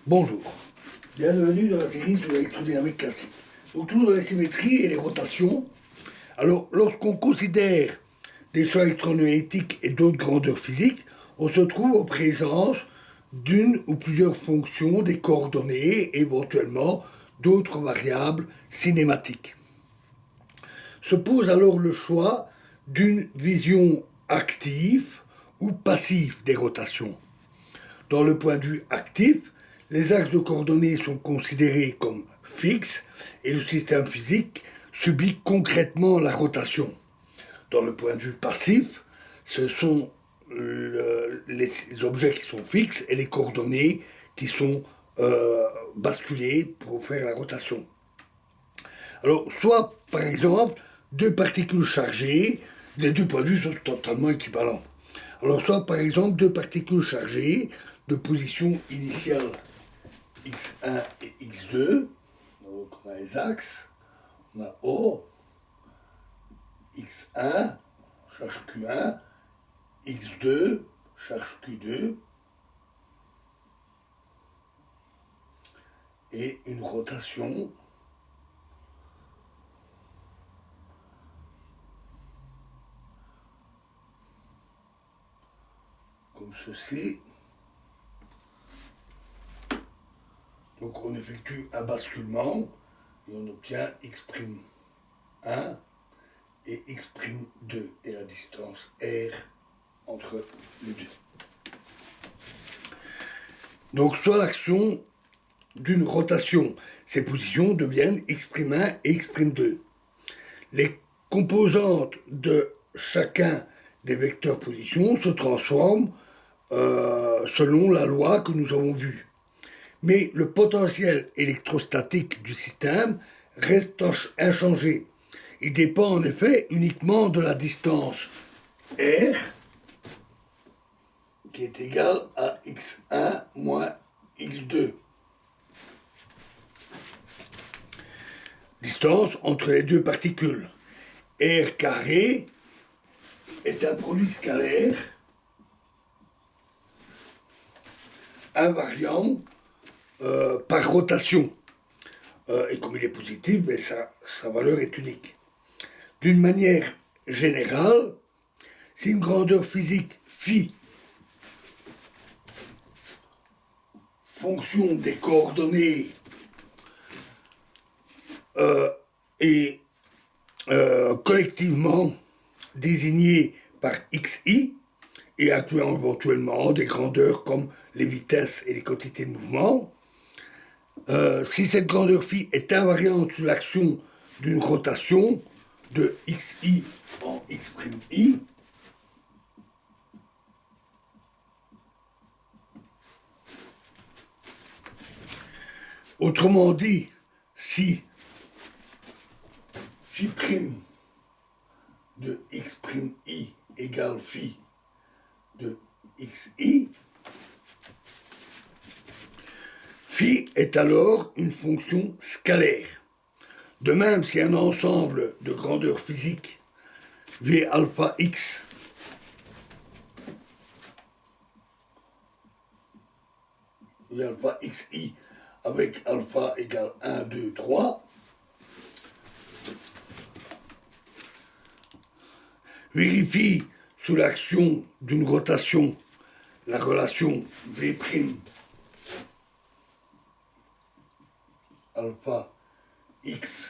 Bonjour, bienvenue dans la série sur l'électrodynamique classique. Donc toujours dans les symétries et les rotations. Alors lorsqu'on considère des champs électromagnétiques et d'autres grandeurs physiques, on se trouve en présence d'une ou plusieurs fonctions des coordonnées et éventuellement d'autres variables cinématiques. Se pose alors le choix d'une vision active ou passive des rotations. Dans le point de vue actif, les axes de coordonnées sont considérés comme fixes et le système physique subit concrètement la rotation. Dans le point de vue passif, ce sont les objets qui sont fixes et les coordonnées qui sont basculées pour faire la rotation. Alors, soit par exemple deux particules chargées, les deux points de vue sont totalement équivalents. Alors, soit par exemple deux particules chargées de position initiale x1 et x2, donc on a les axes, on a O, x1, charge q1, x2, charge q2, et une rotation comme ceci. Donc on effectue un basculement et on obtient x'1 et x'2 et la distance r entre les deux. Donc soit l'action d'une rotation, ces positions deviennent x'1 et x'2. Les composantes de chacun des vecteurs positions se transforment selon la loi que nous avons vue. Mais le potentiel électrostatique du système reste inchangé. Il dépend en effet uniquement de la distance r qui est égale à x1 moins x2. Distance entre les deux particules. R carré est un produit scalaire invariant par rotation. Et comme il est positif, ben sa valeur est unique. D'une manière générale, si une grandeur physique phi, fonction des coordonnées, est collectivement désignée par xi, et incluant éventuellement des grandeurs comme les vitesses et les quantités de mouvement, si cette grandeur phi est invariante sous l'action d'une rotation de xi en x'i, autrement dit, si phi' de x'i égale phi de xi, phi est alors une fonction scalaire. De même, si un ensemble de grandeurs physiques v alpha x v alpha xi avec alpha égale 1, 2, 3, vérifie sous l'action d'une rotation la relation v' alpha x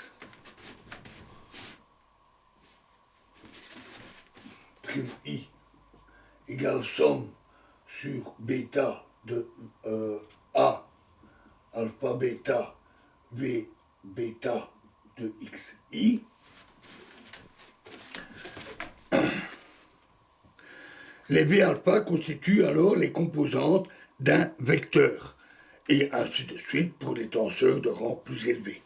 prime i égale somme sur bêta de a alpha bêta v bêta de xi. Les v alpha constituent alors les composantes d'un vecteur, et ainsi de suite pour les tenseurs de rang plus élevé.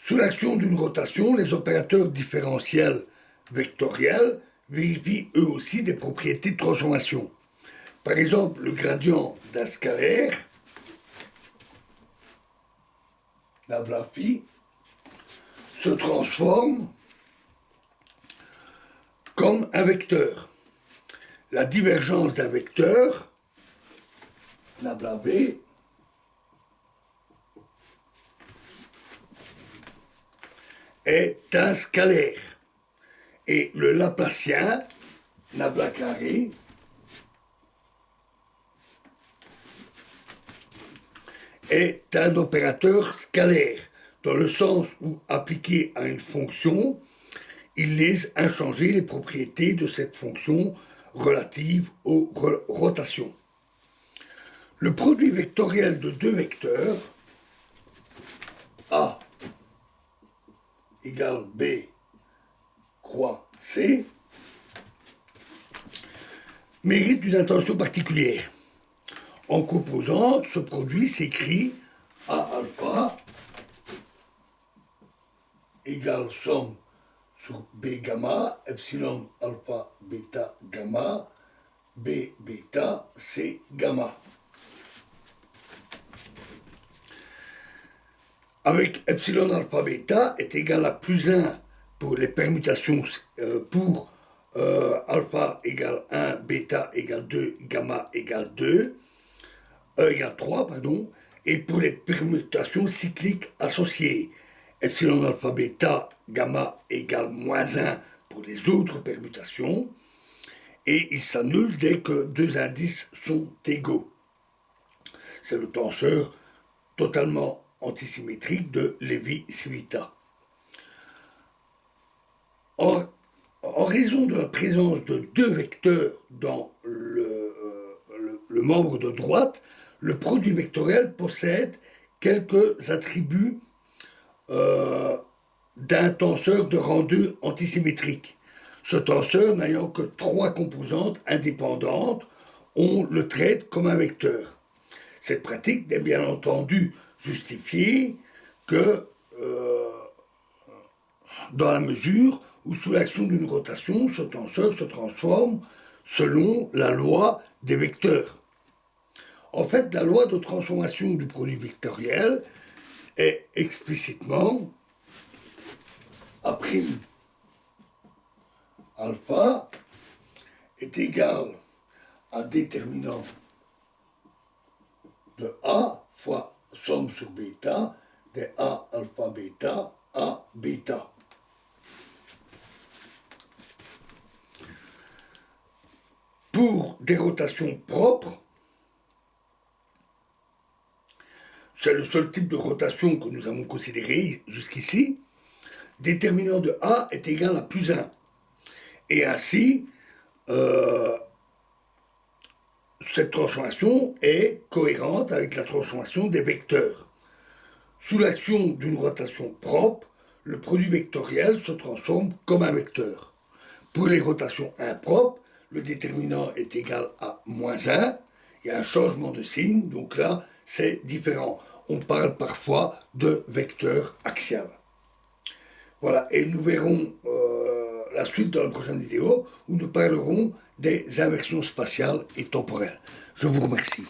Sous l'action d'une rotation, les opérateurs différentiels vectoriels vérifient eux aussi des propriétés de transformation. Par exemple, le gradient d'un scalaire, nabla phi, se transforme comme un vecteur. La divergence d'un vecteur, nabla v, est un scalaire. Et le Laplacien, nabla carré, est un opérateur scalaire, dans le sens où, appliqué à une fonction, il laisse inchangées les propriétés de cette fonction relative aux rotations. Le produit vectoriel de deux vecteurs, A égale B croix C, mérite une attention particulière. En composante, ce produit s'écrit A alpha égale somme sur B gamma, epsilon alpha bêta gamma, B bêta C gamma. Avec epsilon alpha bêta est égal à plus 1 pour les permutations pour alpha égale 1, bêta égale 2, gamma égale 2, égale 3, pardon, et pour les permutations cycliques associées, epsilon alpha bêta gamma égale moins 1 pour les autres permutations, et il s'annule dès que deux indices sont égaux. C'est le tenseur totalement antisymétrique de Lévi-Civita. En raison de la présence de deux vecteurs dans le membre de droite, le produit vectoriel possède quelques attributs d'un tenseur de rang 2 antisymétrique. Ce tenseur, n'ayant que trois composantes indépendantes, on le traite comme un vecteur. Cette pratique n'est bien entendu justifiée que dans la mesure où, sous l'action d'une rotation, ce tenseur se transforme selon la loi des vecteurs. En fait, la loi de transformation du produit vectoriel est explicitement A' alpha est égal à déterminant de A fois somme sur bêta de A alpha bêta à bêta. Pour des rotations propres, c'est le seul type de rotation que nous avons considéré jusqu'ici, déterminant de A est égal à plus 1. Et ainsi, cette transformation est cohérente avec la transformation des vecteurs. Sous l'action d'une rotation propre, le produit vectoriel se transforme comme un vecteur. Pour les rotations impropres, le déterminant est égal à moins 1, il y a un changement de signe, donc là, c'est différent. On parle parfois de vecteur axial. Voilà, et nous verrons la suite dans la prochaine vidéo où nous parlerons des inversions spatiales et temporelles. Je vous remercie.